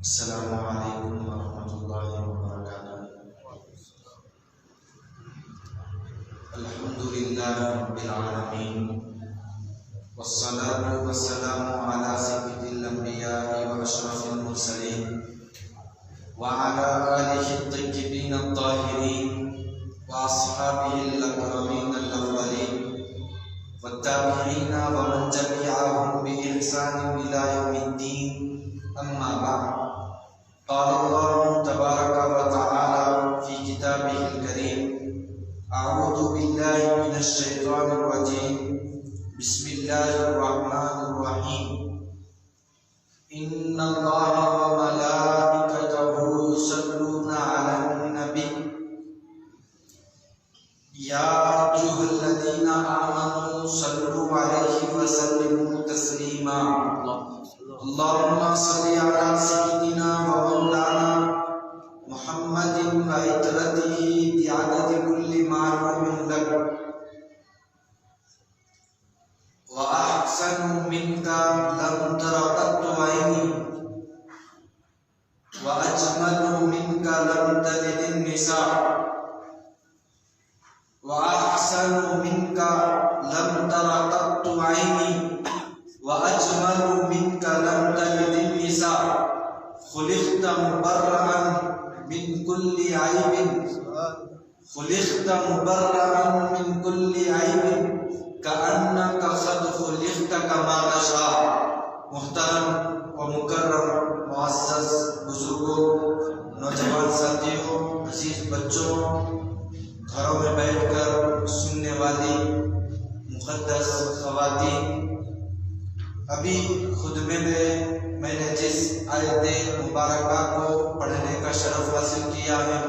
السلام علیکم ورحمۃ اللہ وبرکاتہ۔ الحمد للہ رب العالمین، والصلاة والسلام علی سید الانبیاء واشرف المرسلین وعلی آلہ الطیبین الطاہرین واصحابہ الاکرمین الاولین والتابعین ومن تبعهم بإحسان إلى يوم الدین، اما بعد۔ قال الله تبارك وتعالى في كتابه الكريم: أعوذ بالله من الشيطان الرجيم، بسم الله الرحمن الرحيم، إن الله وملائكته يصلون على النبي يا أيها الذين آمنوا صلوا عليه وسلموا تسليما۔ اللهم صل على سيدنا ومولانا محمد وعترته بعدد كل معلوم لك، وأحسن منك لم تر قط عيني، وأجمل منك لم تلد النساء، وأحسن منك لم تر قط عيني، وأجمل منك لم تلد النساء، خلقت مبرأ من كل عيب، خلقت مبرأ من كل عيب، كأنك قد خلقت كما تشاء۔ محترم و مکرم معزز بزرگوں، نوجوان ساتھیوں، عزیز بچوں، گھروں میں بیٹھ کر سننے والی مقدس خواتین، ابھی خطبے میں نے جس آیت مبارکہ کو پڑھنے کا شرف حاصل کیا ہے،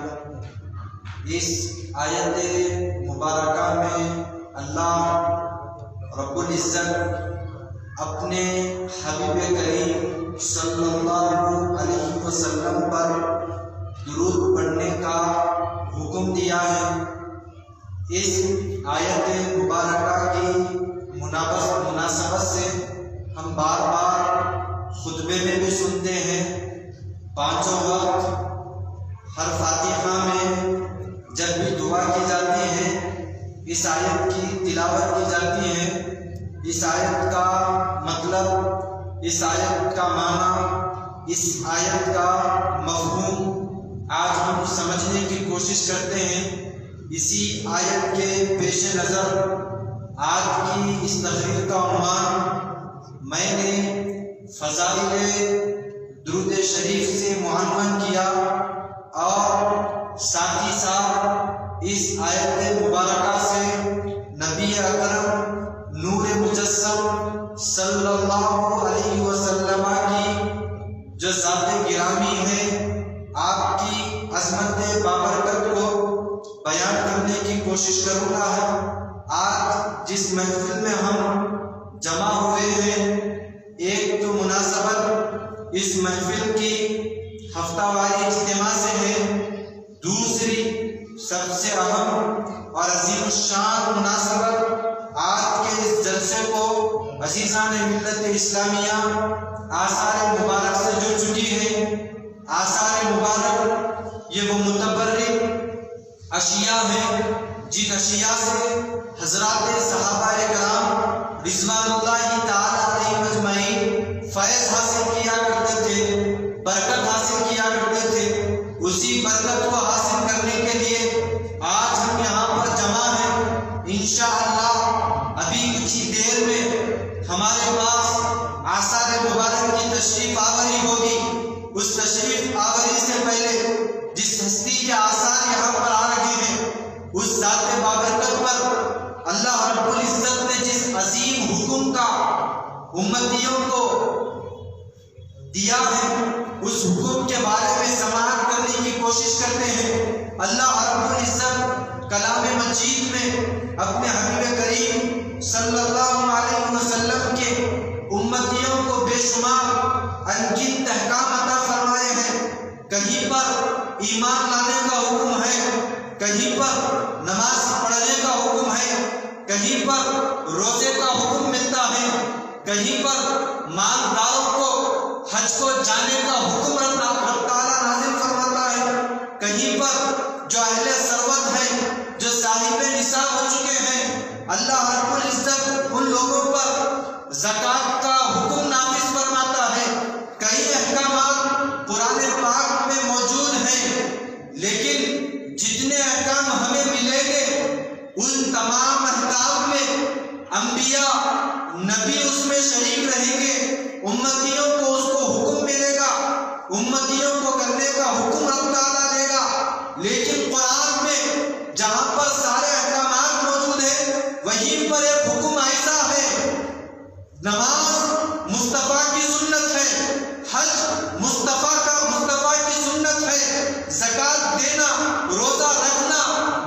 اس آیت مبارکہ میں اللہ رب العزت اپنے حبیب کریم صلی اللہ علیہ وسلم پر درود پڑھنے کا حکم دیا ہے۔ اس آیت مبارکہ کی مناسبت سے ہم بار بار خطبے میں بھی سنتے ہیں، پانچوں وقت ہر فاتحہ میں جب بھی دعا کی جاتی ہے، اس آیت کی تلاوت کی جاتی ہے، اس آیت کا مطلب، اس آیت کا معنی، اس آیت کا مفہوم آج ہم سمجھنے کی کوشش کرتے ہیں۔ اسی آیت کے پیش نظر آج کی اس تقریر کا عنوان میں نے فضائل درود شریف سے معنون کیا، اور ساتھ ہی ساتھ اس آیت مبارکہ سے نبی اکرم نور مجسم صلی اللہ علیہ وسلم کی جو ذات گرامی ہے، آپ کی عظمت بابرکت کو بیان کرنے کی کوشش کروں گا۔ آج جس محفل میں ہم جمع ہوئے ہیں، ایک تو مناسبت اس محفل کی ہفتہ واری اجتماع سے ہے، دوسری سب سے اہم اور عظیم الشان مناسبت آج کے اس جلسے کو عزیزان ملت اسلامیہ آثار مبارک سے جڑ چکی ہے۔ آثار مبارک یہ وہ متبرک اشیاء ہیں جن اشیاء سے حضرات صحابہ کرام رضوان اللہ تعالی علیہ مجمعین فیض حاصل کیا کرتے تھے، برکت حاصل کیا کرتے تھے۔ اسی برکت کو حاصل کرنے کے لیے آج ہم یہاں پر جمع ہیں۔ انشاءاللہ ابھی کچھ ہی دیر میں ہمارے پاس آثار مبارک کی تشریف آوری ہوگی۔ اس تشریف آوری سے پہلے جس ہستی کے آثار یہاں پر آ رہے ہیں، اس ذات بابرکت پر اللہ رب العزت نے جس عظیم حکم کا امتیوں کو دیا ہے، اس حکم کے بارے میں سماعت کرنے کی کوشش کرتے ہیں۔ اللہ رب العزت کلام مجید میں اپنے حبیب کریم صلی اللہ علیہ وسلم کے امتیوں کو بے شمار انگن احکام عطا فرمائے ہیں۔ کہیں پر ایمان لانے کا حکم ہے، کہیں پر نماز پڑھنے کا حکم ہے، کہیں پر روزے کا حکم ملتا ہے، کہیں پر مالداروں کو حج کو جانے کا حکم امتیوں کو کرنے کا حکم رب تعالیٰ دے گا، لیکن قرآن میں جہاں پر سارے احکامات موجود ہیں وہیں پر ایک حکم ایسا ہے، نماز مصطفیٰ کی سنت ہے، حج مصطفیٰ کی سنت ہے، زکوٰۃ دینا، روزہ رکھنا،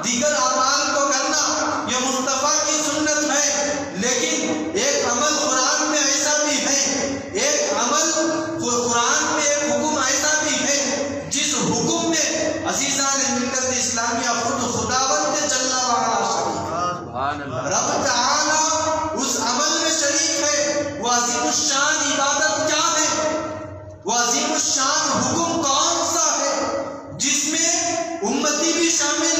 دیگر اعمال کو کرنا یہ مصطفیٰ کی سنت ہے۔ لیکن ایک عمل قرآن میں ایسا بھی ہے، ایک عمل قرآن میں ایک حکم ایسا بھی ہے جس حکم میں عزیزان ملت اسلامیہ خود خداوند جل وعلا شریک، رب تعالی اس عمل میں شریک ہے۔ وہ عظیم الشان عبادت کیا ہے؟ وہ عظیم الشان حکم کون سا ہے جس میں امتی بھی شامل،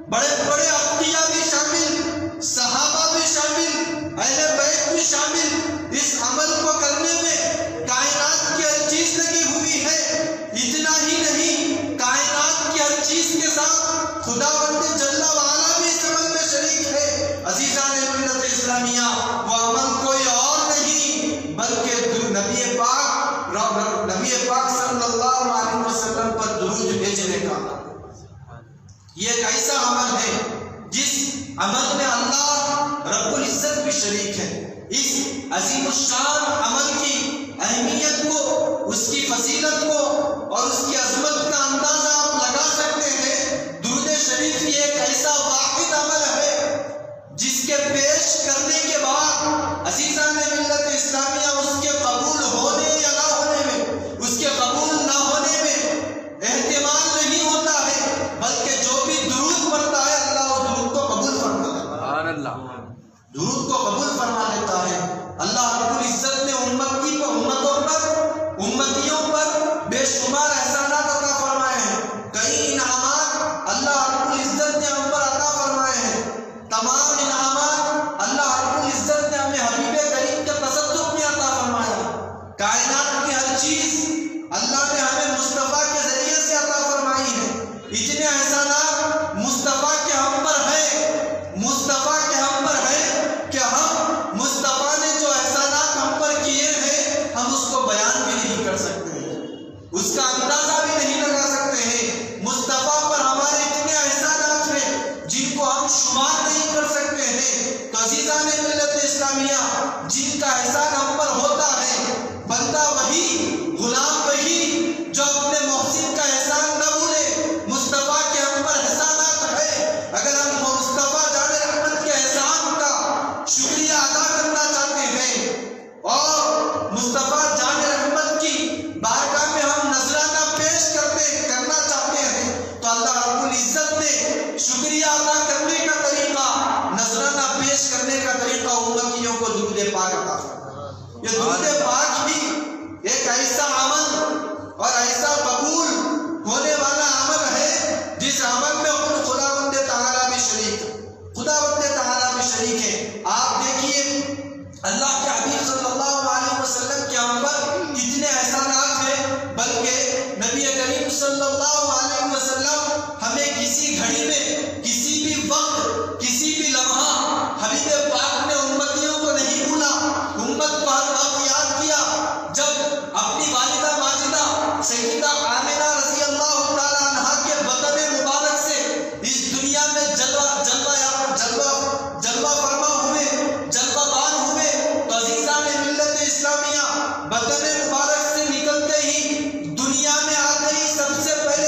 بڑے بڑے انبیاء بھی شامل، صحابہ بھی شامل، اہل بیت بھی شامل، اس عمل کو کرنے میں کائنات کی ہر چیز لگی ہوئی ہے۔ اتنا ہی نہیں، کائنات کی ہر چیز کے ساتھ خداوند جل وعلا بھی اس عمل میں شریک ہے۔ عزیزان ملت اسلامیہ، وہ عمل کوئی اور نہیں بلکہ نبی پاک صلی اللہ علیہ وسلم پر درود بھیجنے کا۔ یہ ایک ایسا عمل ہے جس عمل میں اللہ رب العزت بھی شریک ہے۔ اس عظیم الشان عمل کی اہمیت کو، اس کی فضیلت کو اور اس کی عظمت کا اندازہ آپ لگا سکتے ہیں۔ درود شریف یہ ایک ایسا واحد عمل ہے جس کے پیش کرنے کے بعد عزیزان ملت اسلامیہ اس کے قبول ہونے یا نہ ہونے میں، اس کے قبول نہ ہونے میں احتمال نہیں ہوتا ہے، بلکہ جو بھی درود پڑھتا ہے اللہ اس درود کو قبول فرما لیتا ہے، درود کو قبول فرما لیتا ہے۔ اللہ رب العزت نے امتیوں پر بے شمار احسانات عطا فرمائے ہیں، کئی انعامات اللہ رب العزت نے ہم پر عطا فرمائے ہیں۔ تمام انعامات اللہ رب العزت نے ہمیں حبیب کریم کے تصدق میں عطا فرمایا۔ کائنات کی ہر چیز اللہ نے ہمیں مصطفیٰ کے ذریعے سے عطا فرمائی ہے۔ اتنے احسانات مصطفیٰ کے ہم پر ہے، مصطفیٰ کے ہم پر ہے کہ ہم مصطفیٰ نے جو احسانات ہم پر کیے ہیں ہم اس کو بیان بھی نہیں کر سکتے ہیں، اس کا اندازہ بھی نہیں لگا سکتے ہیں۔ مصطفیٰ پر ہمارے اتنے احسانات ہیں جن کو ہم شمار نہیں کر سکتے ہیں۔ تو عزیزان ملت اسلامیہ، جن کا احسان ہم پر ہوتا ہے، بندہ وہی، غلام وہی جو اپنے محسن کا احسان نہ بھولے۔ مصطفیٰ کے ہم پر احسانات ہے، اگر ہم مصطفیٰ جان رحمت کے احسان کا شکریہ ادا کرنا چاہتے ہیں اور مصطفیٰ جان رحمت کی بارگاہ میں ہم نذرانہ پیش کرنا چاہتے ہیں تو اللہ رب العزت نے شکریہ ادا کرنے کا طریقہ، نذرانہ پیش کرنے کا طریقہ امتیوں کو درود پاک عطا فرمایا۔ یہ درود پاک بھی ایک ایسا عمل اور ایسا قبول ہونے والا عمل ہے جس عمل میں خداوند تعالیٰ بھی شریک ہے، خداوند تعالیٰ بھی شریک ہے۔ آپ دیکھیے اللہ کے حبیب صلی اللہ علیہ وسلم کے ہم پر کتنے احسانات ہیں، بلکہ نبی کریم صلی اللہ علیہ وسلم ہمیں کسی گھڑی میں، کسی بھی وقت، کسی بھی لمحہ حبیب پاک نے امتیوں کو نہیں بھولا، امت کو ہر وقت یاد کیا۔ جب اپنی والدہ ماجدہ سیدہ آمنہ رضی اللہ تعالیٰ عنہا کے بدن مبارک سے اس دنیا میں جلوہ فرما ہوئے، جلوہ بان ہوئے، تو عزیزان ملت اسلامیہ بدن مبارک سے نکلتے ہی دنیا میں آ گئی سب سے پہلے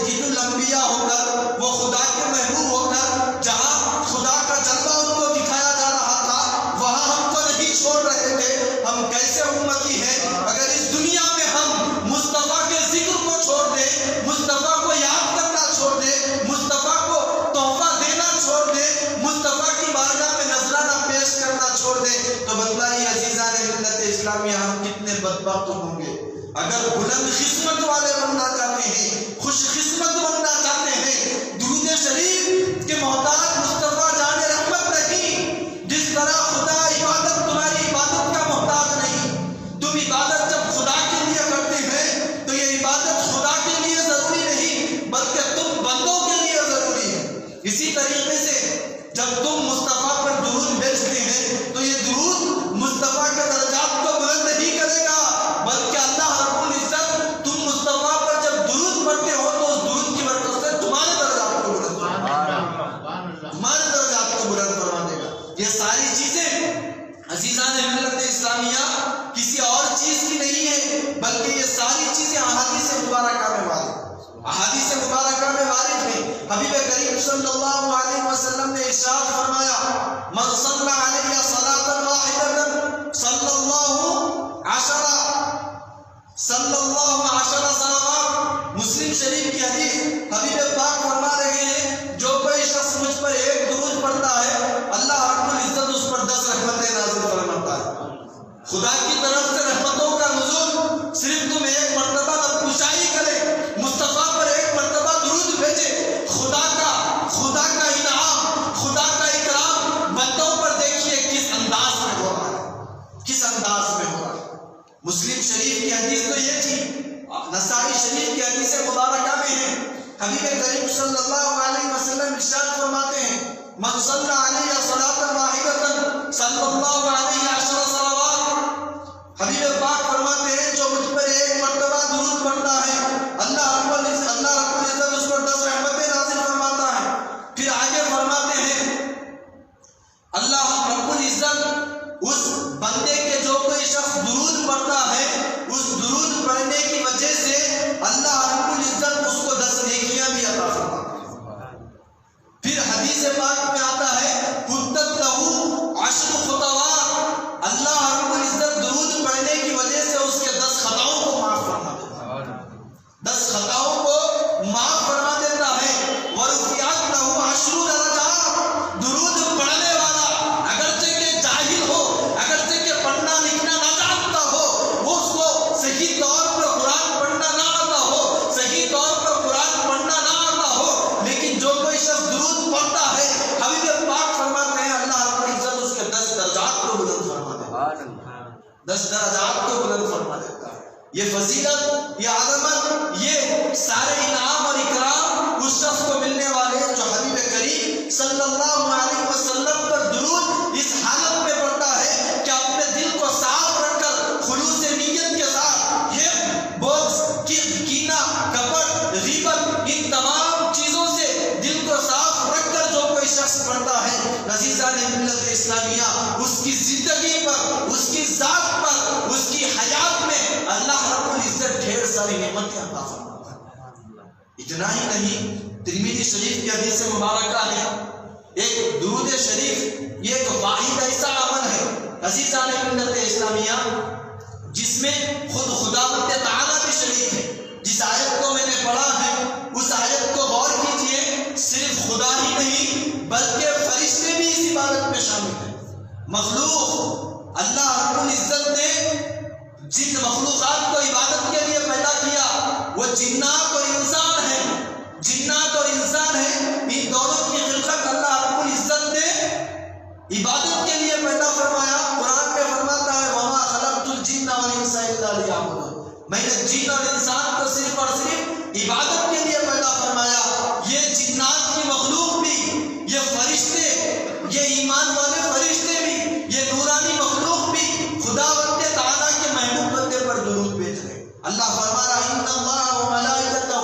سید الانبیاء ہو کر، وہ خدا کے محبوب ہو کر جہاں خدا کا جلوہ ان کو دکھایا جا رہا تھا، وہاں ہم کو نہیں چھوڑ رہے تھے. ہم کیسے امتی ہیں اگر اس دنیا میں ہم مصطفیٰ کے ذکر کو چھوڑ دیں، مصطفیٰ کو یاد کرنا چھوڑ دیں، مصطفیٰ کو تحفہ دینا چھوڑ دیں، مصطفیٰ کی بارگاہ میں نذرانہ پیش کرنا چھوڑ دیں، تو بتلائیے عزیزان ملت اسلامیہ ہم کتنے بدبخت ہوں گے. اگر بلند قسمت والے بننا چاہتے ہیں، خوش قسمت بننا چاہتے ہیں، درود شریف کے محتاج مصطفیٰ جان رحمت نہیں. جس طرح خدا عبادت تمہاری عبادت کا محتاج نہیں. تم عبادت جب خدا کے لیے کرتے ہیں تو یہ عبادت خدا کے لیے ضروری نہیں بلکہ تم بندوں کے لیے ضروری ہے. اسی طریقے سے جب تم مصطفیٰ پر درود بھیجتے ہیں تو یہ درود مصطفیٰ کے درجات کو بلند نہیں کرے گا بلکہ اللہ رب العزت تم مصطفیٰ پر جب درود پڑھتے ہو تو اس درود کی برکت سے تمہارے درجات کو بلند فرما دے گا. یہ ساری چیزیں عزیزان ملت اسلامیہ کسی اور چیز کی نہیں ہے بلکہ یہ ساری چیزیں احادیث مبارکہ میں وارد ہیں. حبیب کریم صلی اللہ علیہ وسلم نے ارشاد فرمایا من صلی علیہ صلاۃ واحدۃ صلی اللہ عشر صلوات. مسلم شریف کی حدیث حبیب پاک فرما رہے ہیں جو کوئی شخص مجھ پر ایک درود پڑھتا ہے اللہ رب العزت اس پر 10 رحمتیں نازل فرماتا ہے. خدا کی طرف سے رحمتوں کا نزول صرف تم ایک مرتبہ پوشائی کرے، مصطفیٰ پر ایک مرتبہ درود بھیجے، خدا کا انعام، خدا کا اکرام بندوں پر دیکھیے کس انداز میں ہو رہا ہے. مسلم شریف کی حدیث تو یہ تھی، نسائی شریف کی حدیث مبارکہ میں ہے. حبیب کریم صلی اللہ علیہ وسلم ارشاد فرماتے ہیں من صلی علیہ صلاۃ واحدۃ صلی اللہ علیہ عشر صلوات. حبیب پاک فرماتے ہیں جو مجھ پر ایک مرتبہ درود پڑھتا ہے اللہ رب العزت اس پر 10 رحمتیں نازل فرماتا ہے. پھر آگے فرماتے ہیں اللہ رب العزت اس بندے کے جو کوئی شخص درود پڑھتا ہے اس درود پڑھنے کی وجہ سے اللہ رب العزت اس کو 10 نیکیاں بھی عطا فرماتا ہے. پھر حدیث پاک میں آتا ہے حدت لہو 10 خطوات. اللہ رب العزت درود پڑھنے کی وجہ سے اس کے 10 خطاؤں کو معاف فرما دیتا ہے. 10 خطاؤں کو معاف فرما دیتا ہے. ورفعت لہو 10 درجات. درود پڑھنے والا اگرچہ کہ جاہل ہو، اگرچہ کہ پڑھنا لکھنا نہ جانتا ہو، وہ اس کو صحیح طور پر قرآن پڑھنا نہ آتا ہو، صحیح طور پر قرآن پڑھنا نہ آتا ہو، لیکن جو کوئی شخص درود پڑھتا ہے حبیب پاک فرماتے ہیں اللہ رب العزت اس کے 10 درجات کو بلند فرما دیتا ہے. 10 درجات کو بلند فرما دیتا ہے. یہ فضیلت، یہ عظمت، یہ سارے انعام اور اکرام اس شخص کو ملنے والے ہیں جو حبیب کریم صلی اللہ علیہ وسلم پر درود اس حالت میں پڑھتا ہے کہ اپنے دل کو صاف رکھ کر خلوص نیت کے ساتھ یہ بغض، کینہ، کپٹ، غیبت، ان تمام چیزوں سے دل کو صاف رکھ کر جو کوئی شخص پڑھتا ہے عزیزان ملت اسلامیہ اس کی زندگی پر، اس کی ذات پر، اس کی حیات میں اللہ رب العزت ڈھیر ساری نعمتیں عطا فرماتا ہے. اتنا ہی نہیں، ترمذی شریف کی حدیث مبارکہ ہے ایک درود شریف یہ ایک واحد ایسا عمل ہے عزیزان ملت اسلامیہ جس میں خود خداوند تعالیٰ بھی شریک ہے. جس آیت کو میں نے پڑھا ہے اس آیت کو غور کیجئے، صرف خدا ہی نہیں بلکہ فرشتے بھی اس عبادت میں شامل ہیں. مخلوق اللہ رب العزت نے جن مخلوقات کو عبادت کے لیے پیدا کیا وہ جنات اور انسان ہیں. جنات اور انسان ہیں، ان دونوں کی خلقت اللہ رب العزت نے عبادت کے لیے پیدا فرمایا. قرآن میں فرماتا ہے وَمَا خَلَقْتُ الْجِنَّ وَالْإِنسَ إِلَّا لِيَعْبُدُونِ. میں نے جن اور انسان کو صرف اور صرف عبادت کے لیے پیدا فرمایا. یہ جنات کی مخلوق بھی، یہ فرشتے، یہ ایمان والے فرشتے بھی، یہ نورانی مخلوق بھی خداوند تعالیٰ کے محبوب بندے پر درود بھیج رہے. اللہ فرما رہا ہے ان اللہ وملائکتہ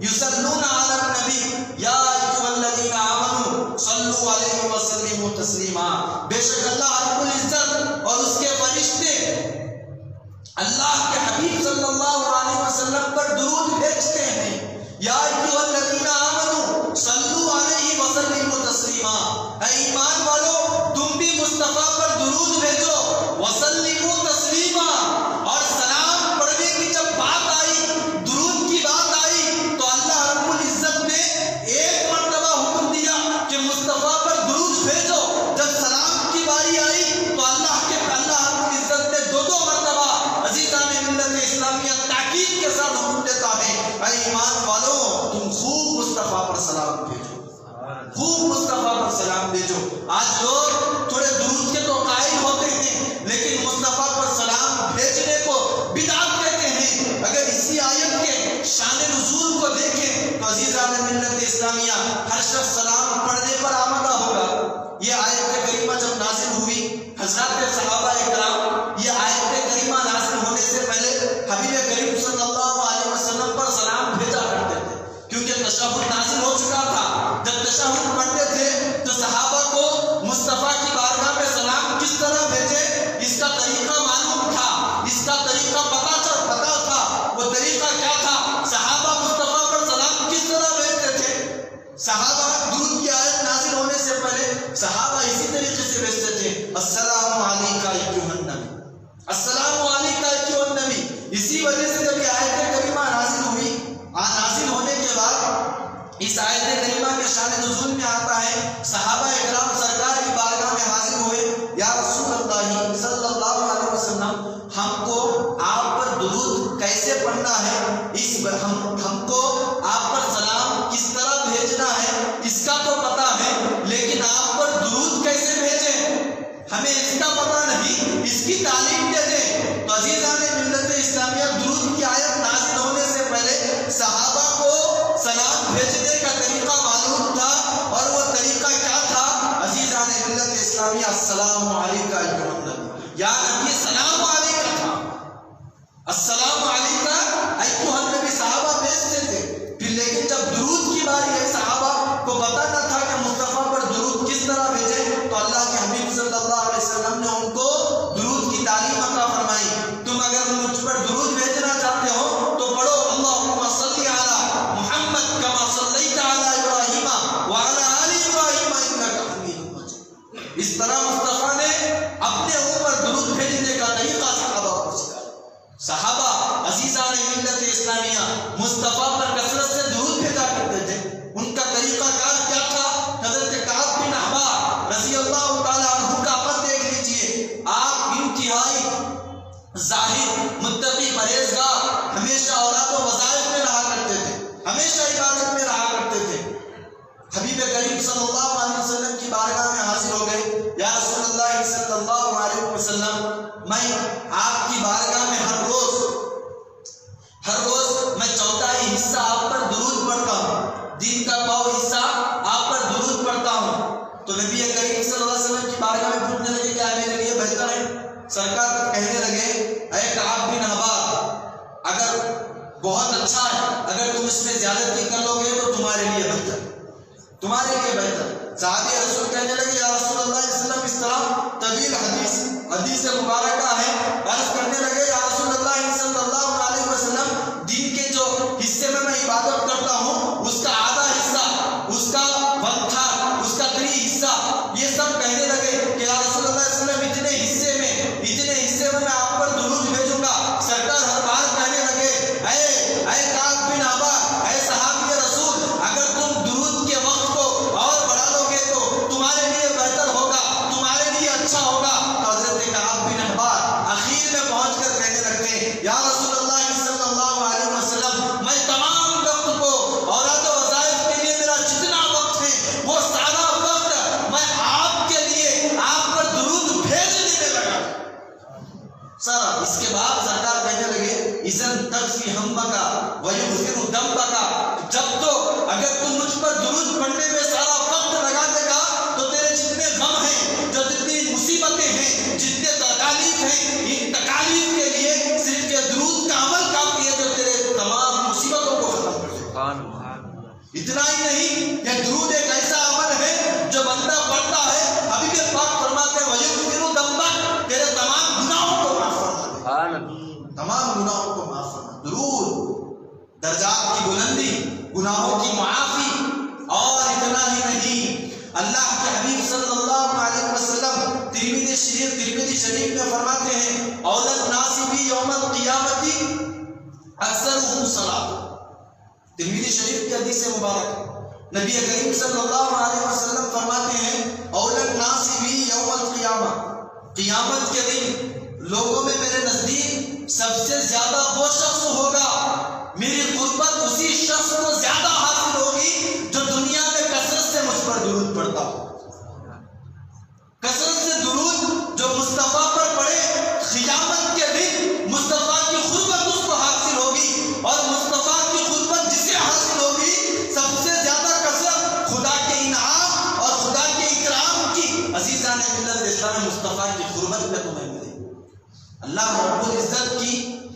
یصلون علی النبی یا ایھا الذین آمنوا صلوا علیہ وسلموا تسلیما. بے شک اللہ رب العزت اور اس کے فرشتے اللہ کے حبیب صلی اللہ علیہ وسلم پر درود بھیجتے ہیں. یا عزیزان ملت اسلامیہ ہر شخص سلام پڑھنے پر آمادہ ہوگا۔ یہ آیت کریمہ جب نازل ہوئی، حضرات صحابہ اکرام یہ آیت کریمہ نازل ہونے سے پہلے حبیب کریم صلی اللہ علیہ وسلم پر سلام بھیجا کرتے تھے، کیونکہ تشہد نازل ہو چکا تھا۔ جب تشہد پڑھتے تھے تو صحابہ کو مصطفیٰ کی بارگاہ میں سلام کس طرح بھیجے اس کا طریقہ معلوم تھا، اس کا طریقہ پتا تھا۔ وہ طریقہ کیا تھا؟ صحابہ مصطفیٰ پر سلام کس طرح بھیجتے تھے؟ صحابہ درود کی آیت نازل ہونے سے پہلے صحابہ اسی طریقے سے بھیجتے تھے، السلام علیکہ ایھا النبی، السلام علیکہ ایھا النبی۔ اسی وجہ سے جب یہ آیت کریمہ نازل ہوئی، نازل ہونے کے بعد اس آیت کریمہ کے شان نزول میں آتا ہے، صحابہ اکرام سرکار کی بارگاہ میں حاضر ہوئے، یا رسول اللہ صلی اللہ علیہ وسلم ہم کو آپ پر درود کیسے پڑھنا ہے، ہم کو آپ پر سلام کس طرح بھیجنا ہے اس کا تو پتا ہے، لیکن آپ پر درود کیسے بھیجیں ہمیں اس کا پتا نہیں، اس کی تعلیم دے دیں۔ تو عزیزان ملت اسلامیہ درود کی آیت نازل ہونے سے پہلے صحابہ کو سلام بھیجنے کا طریقہ معلوم تھا، اور وہ طریقہ کیا تھا؟ عزیزان ملت اسلامیہ السلام علیکہ ایھا النبی، یا نبی سلام علیکہ تھا، السلام علیکہ ایھا النبی صحابہ بھیجتے تھے۔ پھر لیکن جب درود کی باری ہے، صحابہ کو پتا نہ تھا کہ مصطفیٰ پر درود کس طرح بھیجے، تو اللہ کے حبیب صلی اللہ علیہ وسلم نے ان کو درود کی تعلیم عطا فرمائی۔ تم اگر مجھ پر درود بھیجنا چاہتے ہو تو پڑھو اللہم صلی علی محمد کما صلیت علی ابراہیم وعلی آل ابراہیم انک حمید مجید۔ اس طرح مصطفیٰ نے اپنے اوپر درود بھیجنے کا طریقہ صحابہ کو سکھایا۔ صحابہ عزیزان ملت اسلامیہ مصطفیٰ پر کثرت سے درود بھیجا کرتے تھے۔ ان کا طریقہ کار کیا تھا؟ حضرت کعب بن احبار رضی اللہ تعالیٰ عنہ کا عمل دیکھ لیجئے۔ آپ انتہائی زاہد، متقی، پرہیزگار، ہمیشہ اولاد و وظائف میں رہا کرتے تھے، ہمیشہ عبادت میں رہا کرتے تھے۔ حبیب کریم صلی اللہ علیہ وسلم کی بارگاہ میں حاضر ہو گئے، یا رسول اللہ صلی اللہ علیہ وسلم میں آپ کی بارگاہ میں ہر روز میں چوتھائی حصہ آپ پر درود پڑھتا ہوں، دن کا پاؤ حصہ آپ پر درود پڑھتا ہوں۔ تو نبی کریم صلی اللہ علیہ وسلم کی بارگاہ میں پوچھنے لگے کیا میرے لیے بہتر ہے؟ سرکار کہنے لگے، اے کعب بن احبار اگر بہت اچھا ہے، اگر تم اس میں زیادتی کر لو گے تو تمہارے لیے بہتر، تمہارے لیے بہتر۔ صحابی رسول کہنے لگے، یا رسول اللہ علیہ وسلم اس طرح طویل حدیث مبارکہ ہے، عرض کرنے لگے، یا رسول اللہ صلی اللہ علیہ وسلم دن کے جو حصے میں عبادت کرتا ہوں اس کا آدھا حصہ، اس کا ون تھرڈ، اس کا 3 حصہ، یہ سب کہنے لگے کہ یا رسول اللہ علیہ وسلم اتنے حصے میں میں آپ پر درود بھیجوں گا۔ سرکار ہر بار کہنے لگے، اے کعب بن احبار، اے صحابی رسول، اگر تم درود کے وقت کو اور بڑھا لو گے تو تمہارے لیے بہتر ہوگا، تمہارے لیے اچھا ہوگا۔ تو حضرت کعب بن احبار آخر میں پہنچ کر کہنے لگتے، یا رسول اللہ صلی اللہ علیہ وسلم میں تمام وقت کو اولاد و وظائف کے لیے میرا جتنا وقت ہے وہ سارا وقت میں آپ کے لیے آپ پر درود بھیجنے میں لگا سارا۔ اس کے بعد سرکار کہنے لگے، اذن تکفی ہمک ویغفر ذنبک، جب تو اگر تم مجھ پر درود پڑھنے میں سارا وقت لگا دے گا تو تیرے جتنے غم ہیں، جو جتنی مصیبتیں ہیں، جتنے تکالیف ہیں، ان تکالیف کے لیے صرف یہ درود کا عمل کافی ہے جو تیرے تمام مصیبتوں کو ختم کر دے۔ اتنا ہی نہیں، یہ درود ایک ایسا عمل ہے جو بندہ پڑھتا ہے، حبیب پاک فرماتے ہیں ویغفر ذنبک، تیرے تمام گناہوں کو معاف فرما دے، تمام گناہوں کو معاف فرما۔ درود درجات کی بلندی، گناہوں کی معافی، اور اتنا ہی نہیں، اللہ کے حبیب صلی اللہ علیہ وسلم ترمذی شریف میں فرماتے ہیں، اولد الناس بی یوم القیامت اکثرهم صلاۃ۔ ترمذی شریف کی حدیث مبارک، نبی کریم صلی اللہ علیہ وسلم فرماتے ہیں، اولد الناس بی یوم القیامت، قیامت کے دن لوگوں میں میرے نزدیک سب سے زیادہ وہ شخص ہوگا، میری قربت اسی شخص کو زیادہ حاصل ہوگی جو دنیا میں کثرت سے مجھ پر درود پڑھتا ہو۔ کثرت سے درود جو مصطفیٰ پر پڑھے، قیامت کے دن مصطفیٰ کی قربت اس کو حاصل ہوگی، اور مصطفیٰ کی قربت جسے حاصل ہوگی سب سے میں مصطفیٰ کی قربت میں تمہیں ملے. اللہ رب العزت کی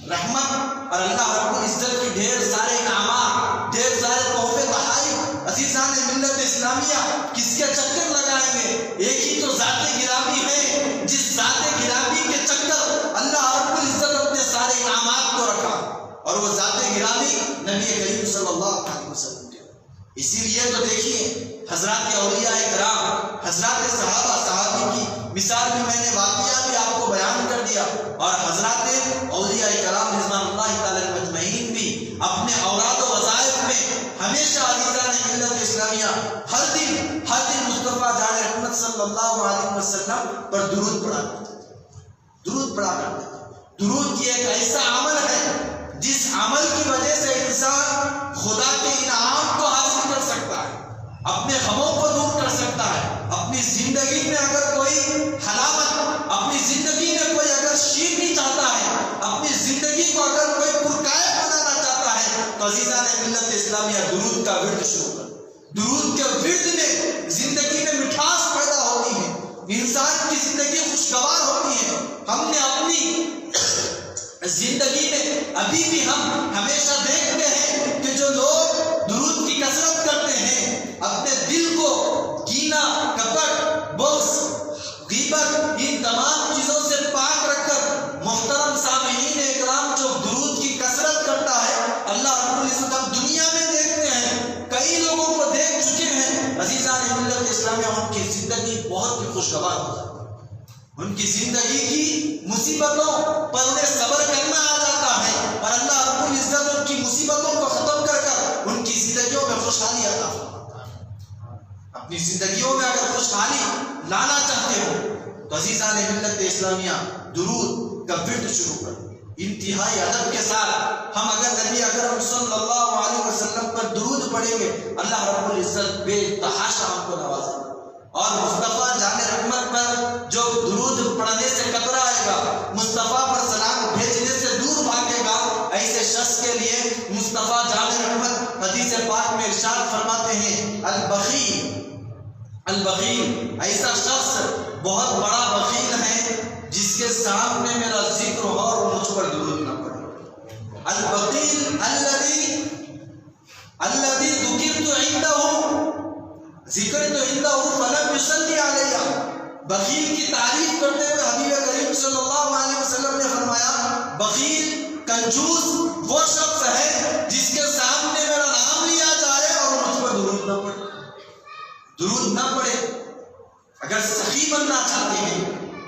رحمت اور اللہ رب العزت کی ڈھیر سارے انعامات، ڈھیر سارے تحفے تحائف عزیزان ملت اسلامیہ کس کے چکر لگائیں گے؟ ایک ہی تو ذات گرامی ہے، جس ذات گرامی کے چکر اللہ رب العزت اپنے سارے انعامات کو رکھا، اور وہ ذات گرامی نبی کریم صلی اللہ علیہ وسلم کے. اسی لیے تو دیکھیے حضرات اولیاء کرام، حضرات صحابی کی مثال بھی میں نے واقعہ بھی آپ کو بیان کر دیا، اور حضرات اولیاء کرام رضوان اللہ تعالی مجمعین بھی اپنے اوراد و وظائف میں ہمیشہ عزیزان ملت اسلامیہ ہر دن مصطفیٰ جان رحمت صلی اللہ علیہ وسلم پر درود پڑھا کرتے تھے. درود پڑھا کرتے تھے. درود یہ ایک ایسا عمل ہے جس عمل کی وجہ سے انسان خدا کے انعام کو حاصل کر سکتا ہے، اپنے غموں کو دور کر سکتا ہے. اپنی زندگی میں اگر کوئی حلاوت، اپنی زندگی میں کوئی اگر شیرنی چاہتا ہے، اپنی زندگی کو اگر کوئی پرکائے بنانا چاہتا ہے، تو عزیزان ملت اسلامیہ درود کا ورد شروع کر. درود کے ورد میں زندگی میں مٹھاس پیدا ہوتی ہے، انسان کی زندگی خوشگوار ہوتی ہے. ہم نے اپنی زندگی میں ابھی بھی ہم ہمیشہ دیکھتے ہیں کہ جو لوگ درود کی کثرت کرتے ہیں، اپنے دل کو کینہ، کپٹ، بغض، غیبت، ان تمام چیزوں سے پاک رکھ کر محترم سامعین اکرام جو درود کی کثرت کرتا ہے، اللہ رب العزت ہم دنیا میں دیکھتے ہیں، کئی لوگوں کو دیکھ چکے ہیں عزیزان ملت اسلامیہ، ان کی زندگی بہت ہی خوشگوار ہو جاتی ہے. ان کی زندگی کی مصیبتوں پر انہیں صبر کرنا آ جاتا ہے، اور اللہ رب العزت ان کی مصیبتوں کو ختم کر کر ان کی زندگیوں میں خوشحالی عطا فرماتا ہے. اپنی زندگیوں میں اگر خوشحالی لانا چاہتے ہو تو عزیزان ملت اسلامیہ درود کا ورد شروع کر. انتہائی ادب کے ساتھ ہم اگر نبی اکرم صلی اللہ علیہ وسلم پر درود پڑھیں گے، اللہ رب العزت بے تحاشا ہم کو نوازے گا. اور مصطفیٰ جان رحمت پر جو درود پڑھنے سے کترائے گا، مصطفیٰ پر سلام بھیجنے سے دور بھاگے گا، ایسے شخص کے لیے مصطفیٰ جان رحمت حدیث پاک میں ارشاد فرماتے ہیں، البخیل ایسا شخص بہت بڑا بخیل ہے جس کے سامنے میرا ذکر ہو اور وہ مجھ پر درود نہ پڑے. البخیل الذی ذکرت عنده فلم یصلی علیہ. بخیل کی تعریف کرتے ہوئے حبیب کریم صلی اللہ علیہ وسلم نے فرمایا، بخیل کنجوس وہ شخص ہے جس کے سامنے میرا نام لیا جائے اور مجھ پر درود نہ پڑے. درود نہ پڑے. اگر سخی بننا چاہتے ہیں،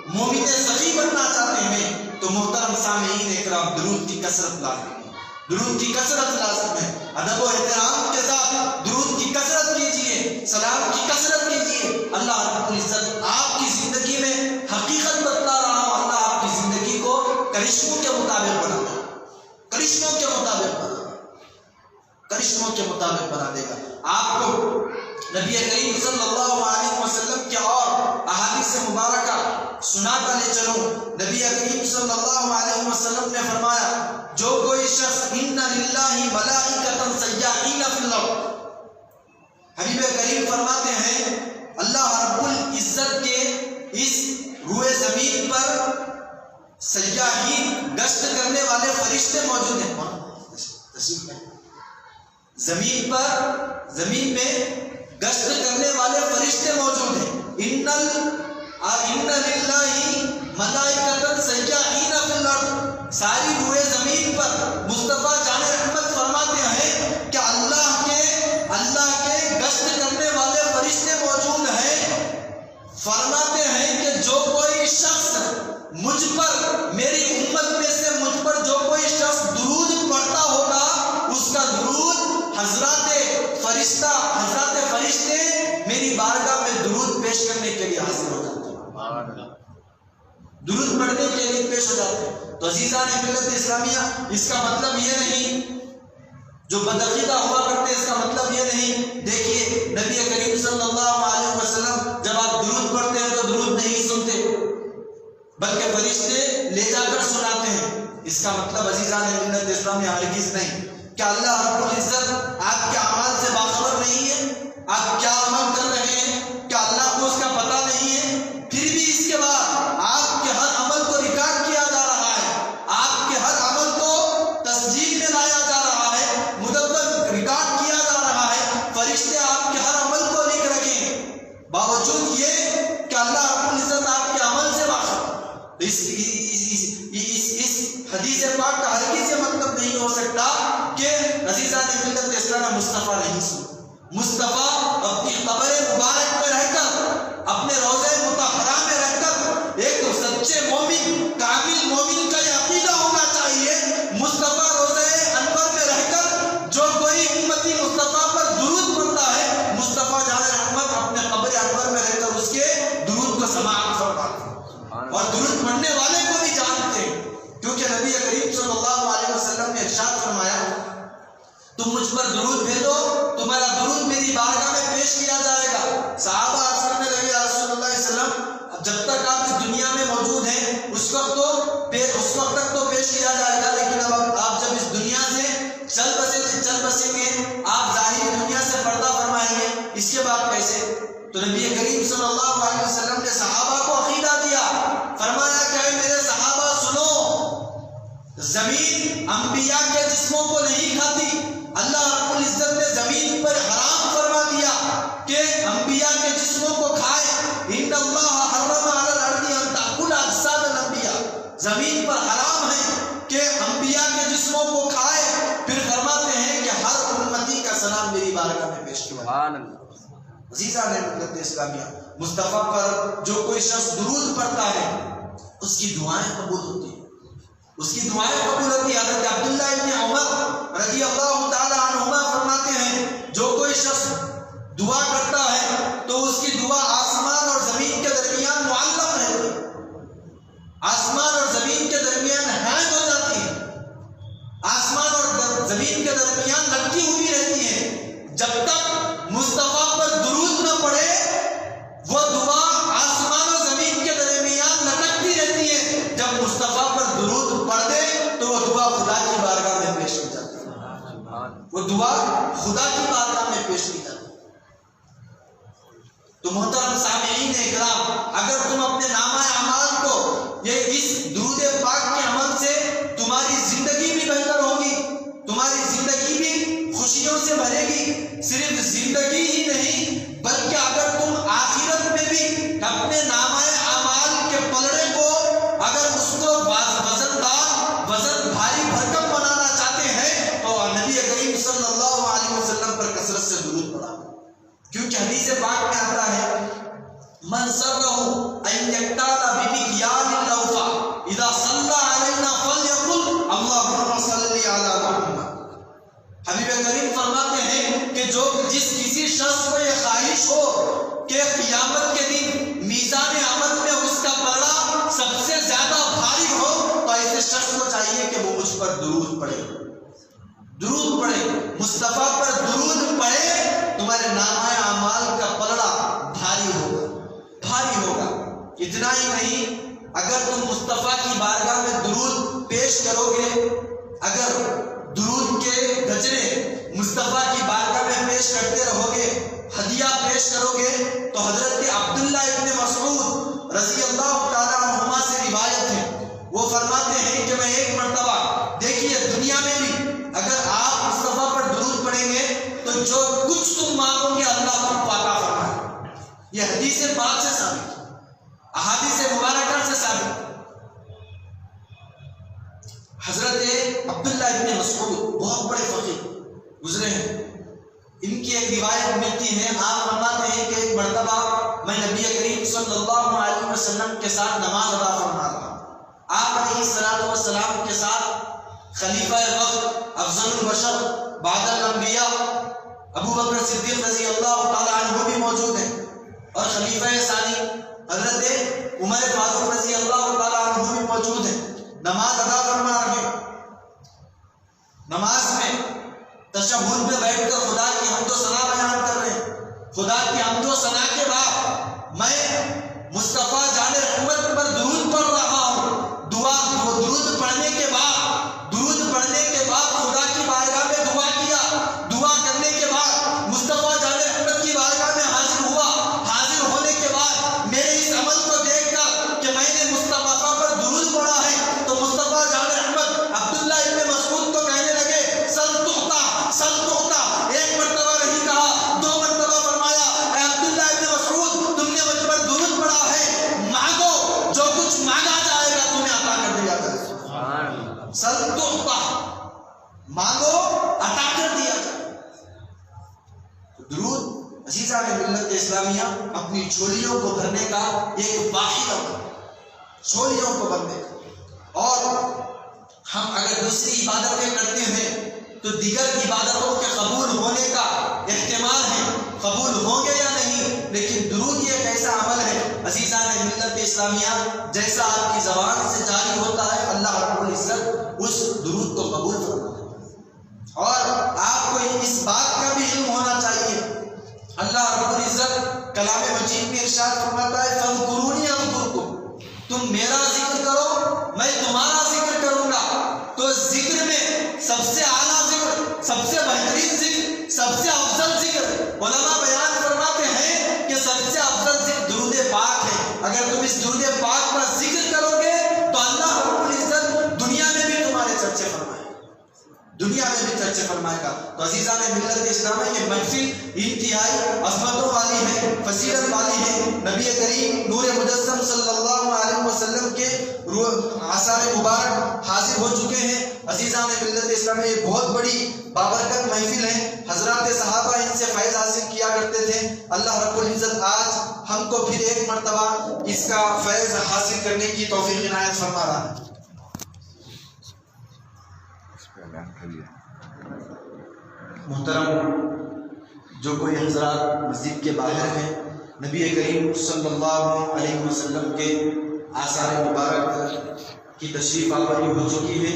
مومن سخی بننا چاہتے ہیں، تو محترم سامعین اکرام درود کی کثرت لازم ہے. درود کی کثرت لازم ہے. ادب و احترام کے ساتھ درود کی کثرت کیجیے، سلام کی کثرت کیجیے. اللہ رب العزت آپ کی زندگی میں حقیقت بتلا رہا ہوں، اللہ آپ کی زندگی کو کرشموں کے مطابق بنا دے گا. کرشموں کے مطابق بنا دے گا. کرشموں کے مطابق بنا دے گا. آپ کو نبی کریم صلی اللہ علیہ وسلم کے اور احادیث مبارکہ سناتا لے چلوں. نبی کریم صلی اللہ علیہ وسلم نے فرمایا، جو کوئی شخص ان للہ ملائکۃ سیاحین فی الارض، حبیب کریم فرماتے ہیں اللہ رب العزت کے اس روئے زمین پر سیاحین گشت کرنے والے فرشتے موجود ہیں. زمین میں گشت کرنے والے فرشتے موجود ہیں. ان للہ ملائکۃ سیاحین فی الارض، ساری روئے زمین پر مصطفیٰ جان رحمت فرماتے ہیں کہ اللہ کے گشت کرنے والے فرشتے موجود ہیں. فرماتے ہیں کہ جو کوئی شخص مجھ پر، میری امت میں سے مجھ پر جو کوئی شخص درود پڑھتا ہوگا، اس کا درود حضرات فرشتے میری بارگاہ میں درود پیش کرنے کے لیے حاضر ہو جاتے ہیں، درود پڑھنے کے لیے پیش ہو جاتے ہیں. تو عزیزان ملت اسلامیہ، اس کا مطلب یہ نہیں، جو بدعقیدہ ہوا کرتے اس کا مطلب یہ نہیں. دیکھیے نبی کریم صلی اللہ علیہ وسلم جب آپ درود پڑھتے ہیں تو درود نہیں سنتے، بلکہ فرشتے لے جا کر سناتے ہیں. اس کا مطلب عزیزان ملت اسلامیہ ہرگز نہیں. کیا اللہ رب العزت آپ کے اعمال سے باخبر نہیں ہے؟ آپ کیا عمل کر رہے ہیں؟ کیا اللہ کو اس کا پتہ نہیں ہے؟ پھر بھی اس کے بعد فرشتے آپ کے ہر عمل کو لکھ رکھے ہیں، باوجود یہ کہ اللہ رب العزت آپ کے عمل سے واقف۔ اس حدیث پاک کا ہرگز یہ مطلب نہیں ہو سکتا کہ عزیزان ملت اسلام مصطفیٰ نہیں سن۔ مصطفیٰ اپنی قبر مبارک میں رہ کر، اپنے روضہ مطہرہ میں رہ کر، ایک سچے مومن، کامل مومن کا یہ عقیدہ ہونا چاہیے، مصطفیٰ روضہ انور میں رہ کر جو کوئی امتی مصطفیٰ پر درود پڑھتا ہے، مصطفیٰ جان رحمت اپنے قبر انور میں رہ کر اس کے درود کو سماعت فرماتے ہیں اور درود پڑھنے والے کو بھی جانتے ہیں، کیونکہ نبی کریم صلی اللہ علیہ وسلم نے ارشاد فرمایا تم مجھ پر درود بھیجو، تمہارا درود میری بارگاہ میں پیش کیا جائے گا۔ صحابہ عرض کرنے لگے یا رسول اللہ علیہ وسلم، جب تک آپ اس دنیا میں موجود ہیں اس وقت تک تو پیش کیا جائے گا، لیکن اب آپ جب اس دنیا سے چل بسیں گے، آپ ظاہری دنیا سے پردہ فرمائیں گے، اس کے بعد کیسے؟ تو نبی کریم صلی اللہ علیہ وسلم نے صحابہ کو عقیدہ دیا، فرمایا کہ اے میرے صحابہ سنو، زمین انبیاء کے جسموں کو نہیں کھاتی۔ اللہ رب العزت نے زمین پر حرام فرما دیا کہ انبیاء کے جسموں کو کھائے۔ ان اللہ حرم علی الارض ان تاکل اجساد الانبیاء، زمین پر حرام ہے کہ انبیاء کے جسموں کو کھائے، پھر فرماتے ہیں کہ ہر امتی کا سلام میری بارگاہ میں پیش کیا۔ سبحان اللہ۔ عزیزان ملت اسلامیہ، مصطفیٰ پر جو کوئی شخص درود پڑھتا ہے اس کی دعائیں قبول ہوتی ہیں، اس کی دعائیں قبول ہوتی ہیں۔ حضرت عبداللہ ابن عمر رضی اللہ تعالی عنہما فرماتے ہیں جو کوئی شخص دعا کرتا ہے تو اس کی دعا آسمان اور زمین کے درمیان معلق رہتی ہے، آسمان اور زمین کے درمیان ہینگ ہو جاتی ہے، آسمان اور زمین کے درمیان لٹکی ہوئی رہتی ہے۔ جب تک مصطفیٰ پر درود نہ پڑے وہ دعا آسمان اور زمین کے درمیان لٹکتی رہتی ہے، جب مصطفیٰ پر درود پڑھ دے تو وہ دعا خدا کی بارگاہ میں پیش کی جاتی ہے، وہ دعا خدا کی بارگاہ میں پیش کی جاتی ہے۔ تو محترم سامعین اکرام، اگر تم اپنے نامہ اعمال کو یہ اس درود پاک کے عمل سے تمہاری زندگی بھی بہتر ہوگی، تمہاری زندگی بھی خوشیوں سے بھرے گی، صرف زندگی ہی نہیں بلکہ اگر تم آخرت میں بھی اپنے نامہ اعمال کے پلڑے کو اگر اس کو وزندار، وزن بھاری بھرکم بنانا چاہتے ہیں تو نبی کریم صلی اللہ علیہ وسلم پر کثرت سے درود پڑھا، کیونکہ حدیث پاک میں آتا ہے من سرہ ان یقتال بمکیال اللوفا اذا صلی علینا فلیقل اللہم صلی علی محمد۔ حبیب کریم فرماتے ہیں کہ جس کسی شخص کو یہ خواہش ہو کہ قیامت کے دن میزان عمل میں اس کا پلڑا سب سے زیادہ بھاری ہو تو ایسے شخص کو چاہیے کہ وہ مجھ پر درود پڑھے، درود پڑھے، مصطفیٰ پر درود پڑھے، تمہارے نامہ اعمال کا پلڑا بھاری ہوگا، بھاری ہوگا۔ اتنا ہی نہیں، اگر تم مصطفیٰ کی بارگاہ میں درود پیش کرو گے، اگر درود کے گجرے مصطفیٰ کی بارگاہ میں پیش کرتے رہو گے، ہدیہ پیش کرو گے، تو حضرت عبداللہ ابن مسعود رضی اللہ تعالیٰ عنہما سے روایت ہے، وہ فرماتے ہیں کہ میں ایک مرتبہ، دیکھیے دنیا میں بھی اگر آپ مصطفیٰ پر درود پڑھیں گے تو جو کچھ تم مانگو گے اللہ تم کو عطا فرمائے۔ یہ حدیث پاک سے ثابت، احادیث مبارکہ سے ثابت۔ حضرت عبداللہ ابن مسعود بہت بڑے فقیر گزرے ہیں، ان کی ایک روایت ملتی ہے، آپ فرماتے ہیں کہ ایک مرتبہ میں نبی کریم صلی اللہ علیہ وسلم کے ساتھ نماز ادا فرما رہا، آپ علیہ الصلوۃ والسلام کے ساتھ خلیفہ وقت افضل البشر بعد الانبیاء ابو بکر صدیق رضی اللہ تعالیٰ عنہ بھی موجود ہیں، اور خلیفہ ثانی حضرت عمر فاروق رضی اللہ تعالیٰ عنہ بھی موجود ہیں۔ نماز ادا فرما رہے، نماز میں تشہد میں بیٹھ کر خدا کی حمد و ثنا بیان کر رہے ہیں۔ خدا کی حمد و ثنا کے بعد میں مصطفیٰ جان رحمت پر درود پڑھ رہا ہوں، درود پڑھنے کے بعد خدا کی بارگاہ میں دعا کیا، دعا کرنے کے بعد مصطفیٰ جان رحمت کی بارگاہ میں حاضر ہوا، حاضر ہونے کے بعد میرے اس عمل کو دیکھ کر کہ میں نے مصطفیٰ پر درود پڑھا ہے تو مصطفیٰ جان رحمت عبداللہ ابن مسعود کو کہنے لگے سل تحتا، سل تحتا، ایک مرتبہ نہیں کہا، دو مانگو عطا کر دیا جائے۔ درود عزیزان ملت اسلامیہ اپنی جھولیوں کو بھرنے کا ایک واحد موقع، جھولیوں کو بھرنے کا۔ اور ہم اگر دوسری عبادتیں کرتے ہیں تو دیگر عبادتوں کے قبول ہونے کا احتمال ہے، قبول ہوں گے یا نہیں، لیکن درود یہ ایک ایسا عمل ہے عزیزان ملت اسلامیہ، جیسا آپ کی زبان سے جاری ہوتا ہے اللہ رب العزت اس درود کو قبول فرماتا ہے۔ اور آپ کو اس بات کا بھی علم ہونا چاہیے، اللہ رب العزت کلام مجید میں ارشاد فرماتا ہے فاذکرونی اذکرکم، تم میرا ذکر کرو میں تمہارا ذکر کروں گا۔ تو ذکر میں سب سے اعلیٰ ذکر، سب سے بہترین ذکر، سب سے افضل ذکر، علماء بیان فرماتے ہیں کہ سب سے افضل ذکر درود پاک ہے۔ اگر تم اس درود پاک کا ذکر کرو گے تو اللہ رب العزت دنیا میں بھی تمہارے چرچے فرمائے گا، دنیا میں بھی چرچے فرمائے گا۔ تو عزیزان ملت اسلامیہ یہ محفل انتہائی عظمتوں والی ہے، فضیلت والی ہے۔ نبی کریم نور مجسم صلی اللہ علیہ وسلم کے آثار مبارک حاضر ہو چکے ہیں۔ عزیزان ملت اسلامیہ یہ بہت بڑی بابرکت محفل ہے، حضرات صحابہ ان سے فیض حاصل کیا کرتے تھے۔ اللہ رب العزت آج ہم کو پھر ایک مرتبہ اس کا فیض حاصل کرنے کی توفیق عنایت فرما رہا ہے۔ محترم جو کوئی حضرات مسجد کے باہر ہیں، نبی کریم صلی اللہ علیہ وسلم کے آثار مبارک کی تشریف آوری ہو چکی ہے۔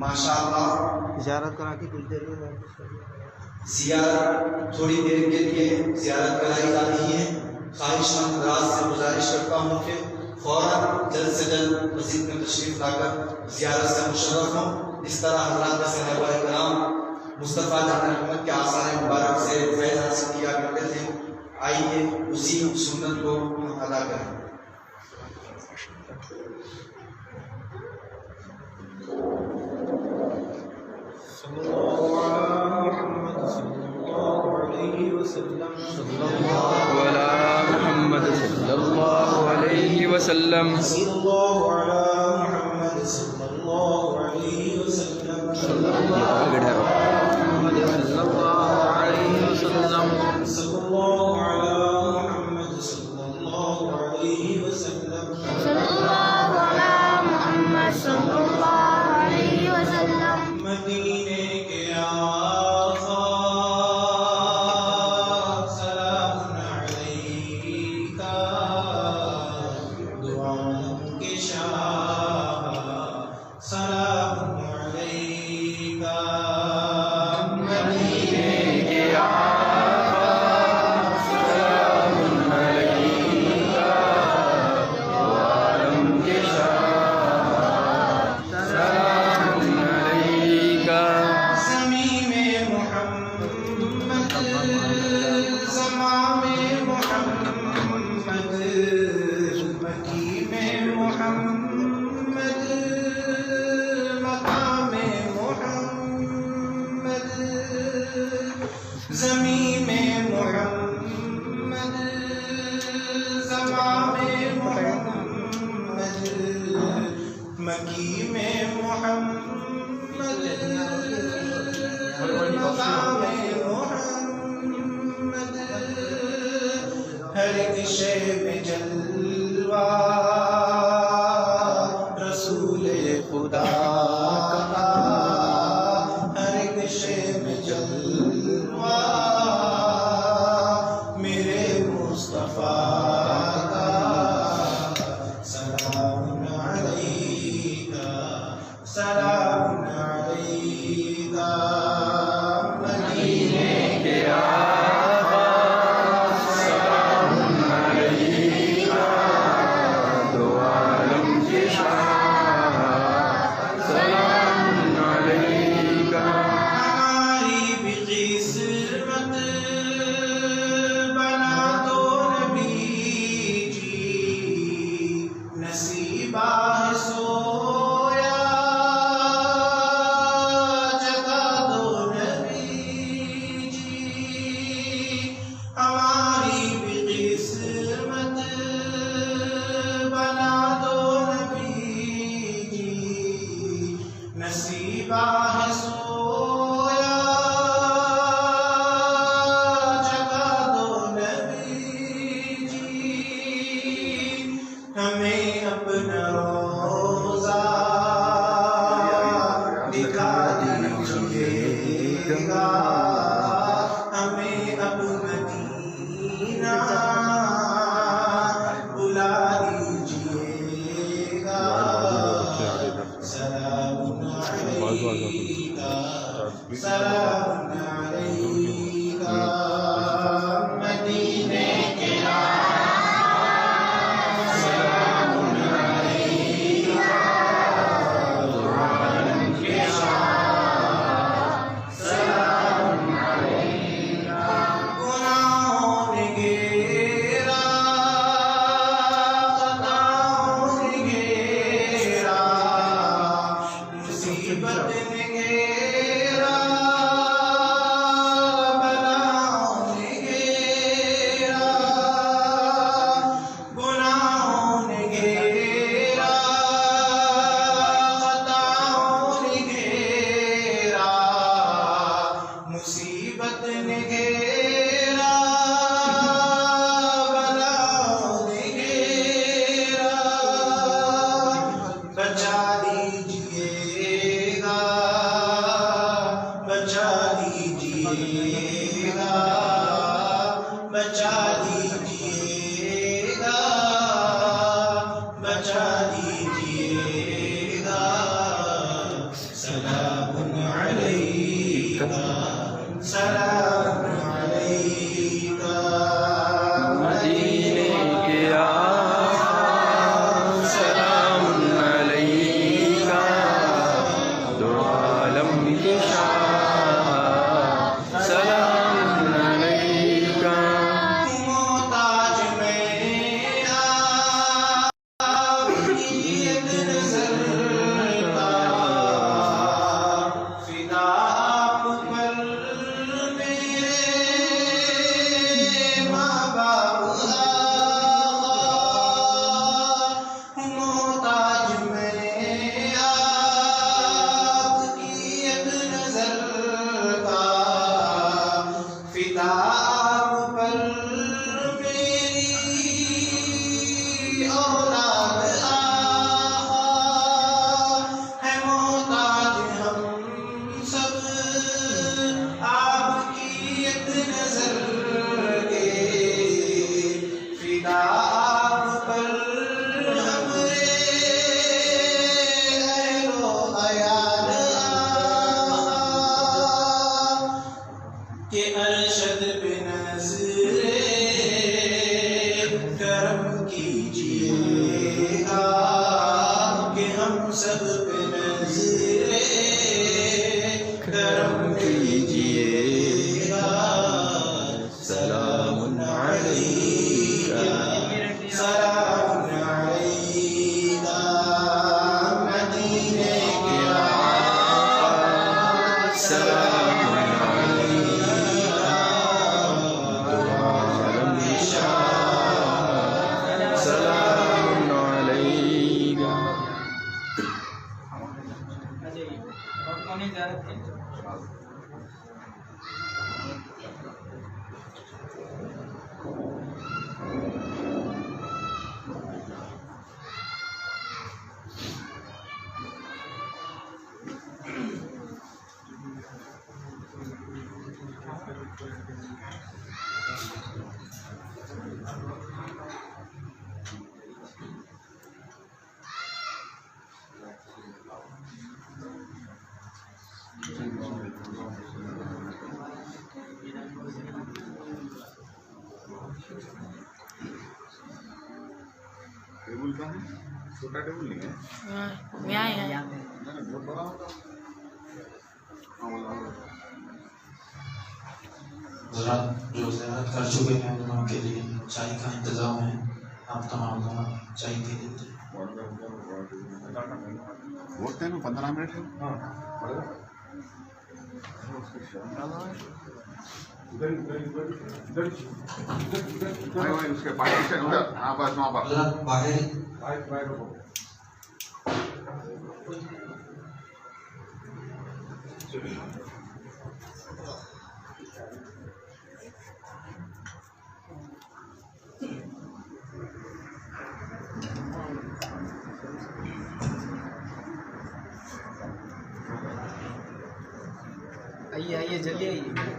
ماشاءاللہ زیارت کرا کے کچھ دیر میں زیارت تھوڑی دیر کے لیے زیارت کرائی جا رہی ہے۔ خواہش مند حضرات سے گزارش کرتا ہوں کہ فوراً جلد سے جلد مسجد میں تشریف لا کر زیارت سے مشرف ہوں۔ اس طرح حضرات صحابہ کرام مصطفیٰ جان احمد کے آثار مبارک سے فیض حاصل کیا کرتے تھے۔ آئیے اسی سنت کو ہم ادا کریں۔ وسلم ہر ایک شے میں جلوہ رسول خدا کا، ہر ایک شے میں جلوہ میرے مصطفیٰ کا۔ سلام علیکہ سلام علیکہ مدینے کے سلام علیکا مدینے کے سلام علیکا دو عالم کے سلام علیکا گناہوں نے گھیرا خطاؤں نے گھیرا مصیبت نے گھیرا بلاؤں نے گھیرا گناہوں نے گھیرا خطاؤں نے گھیرا مصیبت نے گھیرا بلاؤں نے گھیرا بچا لیجیے گا بچا لیجیے گا بچا لیجیے گا بچا لیجیے گا سلام علیکا سلام علیکا مدینے کے آقا سلام علیکا دو عالم کے شاہ سلام علیکا محتاج میں آپ کی ایک نظر کا فدا آپ پر میرے ماں باپ محتاج میں آپ کی ایک نظر کا فدا آپ پر میری اولاد ہے محتاج ہم سب آپ کی ایک نظر کے فدا آپ پر ہمارے اہل و عیال کہ ارشد پہ نظر کرم کیجیے گا کہ ہم سب پہ نظر کرم کیجیے گا سلام علیکا سلام علیکا مدینے کے آقا سلام علیکا دو عالم کے شاہ سلام علیکا ٹیبل کا ہے چھوٹا ٹیبل نہیں ہے بہت بڑا ہوتا حضرات جو زیارت کر چکے ہیں انہوں کے لیے چائے کا انتظام ہے آپ تمام چائے پی لیتے ہیں وقت ہے نا 15 منٹ ہے اس کے پارٹیشن ادھر ہاں بس وہاں پر حضرات باہر آئیے جلدی آئیے